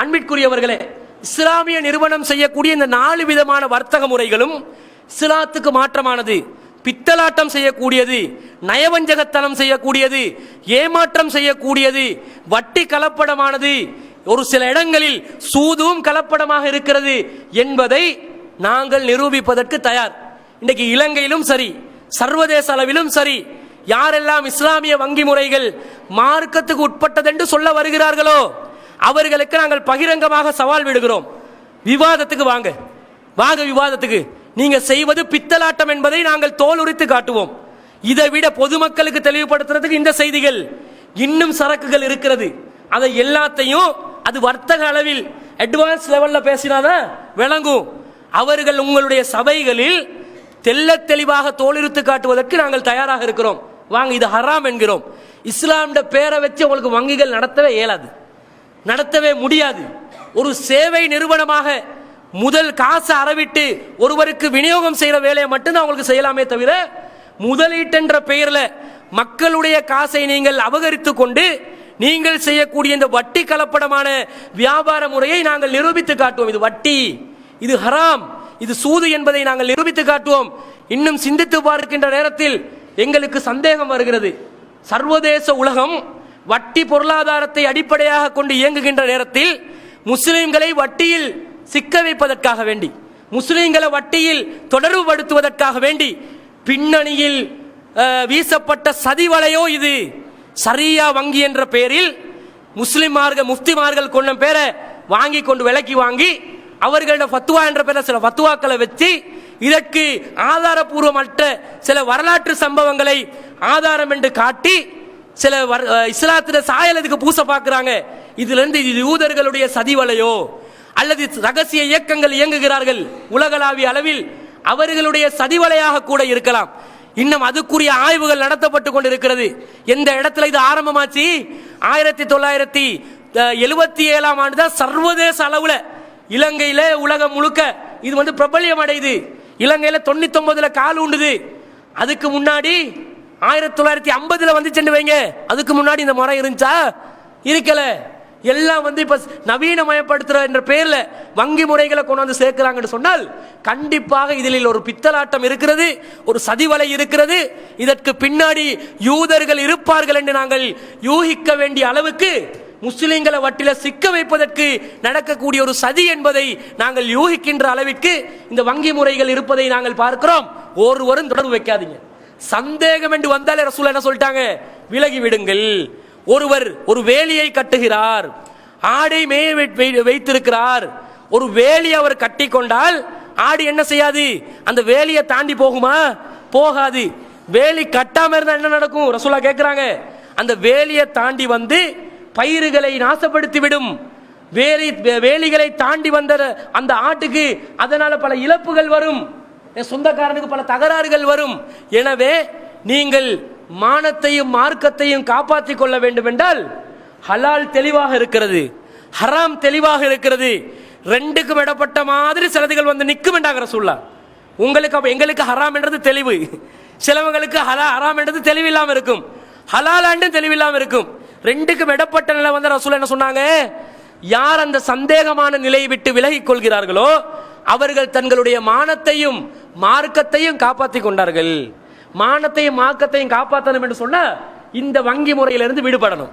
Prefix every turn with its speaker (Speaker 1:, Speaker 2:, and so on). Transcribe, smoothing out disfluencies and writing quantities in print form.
Speaker 1: அன்பிற்குரியவர்களே, இஸ்லாமிய நிறுவனம் செய்யக்கூடிய இந்த 4 விதமான வர்த்தக முறைகளும் இஸ்லாத்துக்கு மாற்றமானது. பித்தலாட்டம் செய்யக்கூடியது, நயவஞ்சகத்தனம் செய்யக்கூடியது, ஏமாற்றம் செய்யக்கூடியது, வட்டி கலப்படமானது, ஒரு சில இடங்களில் சூதும் கலப்படமாக இருக்கிறது என்பதை நாங்கள் நிரூபிப்பதற்கு தயார். இன்றைக்கு இலங்கையிலும் சரி, சர்வதேச அளவிலும் சரி, யாரெல்லாம் இஸ்லாமிய வங்கி முறைகள் மார்க்கத்துக்கு உட்பட்டது என்று சொல்ல வருகிறார்களோ அவர்களுக்கு நாங்கள் பகிரங்கமாக சவால் விடுகிறோம். விவாதத்துக்கு வாங்க, வாங்க விவாதத்துக்கு. நீங்க செய்வது பித்தலாட்டம் என்பதை நாங்கள் தோல் உரித்து காட்டுவோம். இதை விட பொதுமக்களுக்கு தெளிவுபடுத்துறதுக்கு இந்த செய்திகள், இன்னும் சரக்குகள் இருக்கிறது. அதை எல்லாத்தையும் அது வர்த்தக அளவில் அட்வான்ஸ் லெவல்ல பேசினாதான் விளங்கும். அவர்கள் உங்களுடைய சபைகளில் தெல்ல தெளிவாக தோலுரித்து காட்டுவதற்கு நாங்கள் தயாராக இருக்கிறோம். வாங்க, இது ஹராம் என்கிறோம். இஸ்லாமிய பேரை வச்சு உங்களுக்கு வங்கிகள் நடத்தவே இயலாது, நடத்தவே முடியாது. ஒரு சேவை நிறுவனமாக முதல் காசு அறவிட்டு ஒருவருக்கு விநியோகம் செய்யற வேலையை மட்டும்தான் அவங்களுக்கு செய்யலாமே தவிர, முதலீட்டென்ற பெயரில் மக்களுடைய காசை நீங்கள் அபகரித்து கொண்டு நீங்கள் செய்யக்கூடிய இந்த வட்டி கலப்படமான வியாபார முறையை நாங்கள் நிரூபித்து காட்டுவோம். இது வட்டி, இது ஹராம், இது சூது என்பதை நாங்கள் நிரூபித்து காட்டுவோம். இன்னும் சிந்தித்து பார்க்கின்ற நேரத்தில் எங்களுக்கு சந்தேகம் வருகிறது. சர்வதேச உலகம் வட்டி பொருளாதாரத்தை அடிப்படையாக கொண்டு இயங்குகின்ற நேரத்தில் முஸ்லிம்களை வட்டியில் சிக்க வைப்பதற்காக வேண்டி, முஸ்லிம்களை வட்டியில் தொடர்புபடுத்துவதற்காக வேண்டி பின்னணியில் வீசப்பட்ட சதிவலையோ இது. சரியா வங்கி என்ற பெயரில் முஃப்திமார்கள் கொண்ட பேரை வாங்கி கொண்டு விலைக்கு வாங்கி அவர்களோட ஃபத்வா என்ற பெயரில் சில ஃபத்வாக்களை வச்சு இதற்கு ஆதாரபூர்வமற்ற சில வரலாற்று சம்பவங்களை ஆதாரம் என்று காட்டி சில இஸ்லாத்தின சாயலுக்கு பூச பார்க்கிறாங்க. இதுல இருந்து இது யூதர்களுடைய சதிவலையோ அல்லது ரகசிய இயக்கங்கள் இயங்குகிறார்கள் உலகளாவிய அளவில், அவர்களுடைய சதிவலையாக கூட இருக்கலாம். இன்னும் அதுக்குரிய ஆய்வுகள் நடத்தப்பட்டு கொண்டிருக்கிறது. எந்த இடத்துல இது ஆரம்பமாச்சு? 1977 ஆண்டு தான் சர்வதேச அளவுல இலங்கையில உலகம் முழுக்க இது பிரபல்யம் அடையுது. இலங்கையில 99ல கால் உண்டுது. அதுக்கு முன்னாடி 1950ல வந்துச்சு வைங்க. அதுக்கு முன்னாடி இந்த முறை இருந்துச்சா? இருக்கல. எல்லாம் இப்ப நவீனமயப்படுத்துற என்ற பெயர்ல வங்கி முறைகளை கொண்டு வந்து சேர்க்கிறாங்கன்னு சொன்னால் கண்டிப்பாக இதில் ஒரு பித்தலாட்டம் இருக்கிறது, ஒரு சதிவலை இருக்கிறது. இதற்கு பின்னாடி யூதர்கள் இருப்பார்கள் என்று நாங்கள் யூகிக்க வேண்டிய அளவுக்கு முஸ்லிம்களை வட்டில சிக்க வைப்பதற்கு நடக்கக்கூடிய ஒரு சதி என்பதை நாங்கள் யூகிக்கின்ற அளவிற்கு இந்த வங்கி முறைகள் இருப்பதை நாங்கள் பார்க்கிறோம். ஒருவரும் தொடர்பு வைக்காதீங்க. சந்தேகம் என்று வந்தாலே ரசூல் என்ன சொல்லிட்டாங்க? விலகி விடுங்கள். ஒருவர் ஒரு வேலியை கட்டுகிறார், ஆடை மேய வைத்திருக்கிறார். ஒரு வேலி அவர் கட்டி கொண்டால் ஆடு என்ன செய்யாது? அந்த வேலியை தாண்டி போகுமா? போகாது. வேலி கட்டாம இருந்தா என்ன நடக்கும்? ரசூலா கேட்கிறாங்க. அந்த வேலியை தாண்டி பயிர்களை நாசப்படுத்தி விடும். வேலிகளை தாண்டி வந்த அந்த ஆட்டுக்கு அதனால பல இழப்புகள் வரும், சொந்தக்காரனுக்கு பல தகராறுகள் வரும். எனவே நீங்கள் மானத்தையும் மார்க்கத்தையும் காப்பாற்றிக் கொள்ள வேண்டும் என்றால் ஹலால் தெளிவாக இருக்கிறது, ஹராம் தெளிவாக இருக்கிறது. ரெண்டுக்கும் இடப்பட்ட மாதிரி சிலதுகள் நிற்கும் என்றாங்க ரசூலுல்லாஹ். உங்களுக்கு எங்களுக்கு ஹராம் என்றது தெளிவு, சிலவங்களுக்கு ஹராம் என்றது தெளிவில்லாம இருக்கும், ஹலாலாண்டு தெளிவில்லாம இருக்கும். ரெண்டுக்கும் இடப்பட்ட நிலை ரசூல் என்ன சொன்னாங்க? யார் அந்த சந்தேகமான நிலையை விட்டு விலகிக் கொள்கிறார்களோ அவர்கள் தங்களுடைய மானத்தையும் மார்க்கத்தையும் காப்பாற்றிக் கொண்டார்கள். மானத்தையும் மார்க்கத்தையும் காப்பாற்றணும் என்று சொன்னா இந்த வங்கி முறையிலிருந்து விடுபடணும்.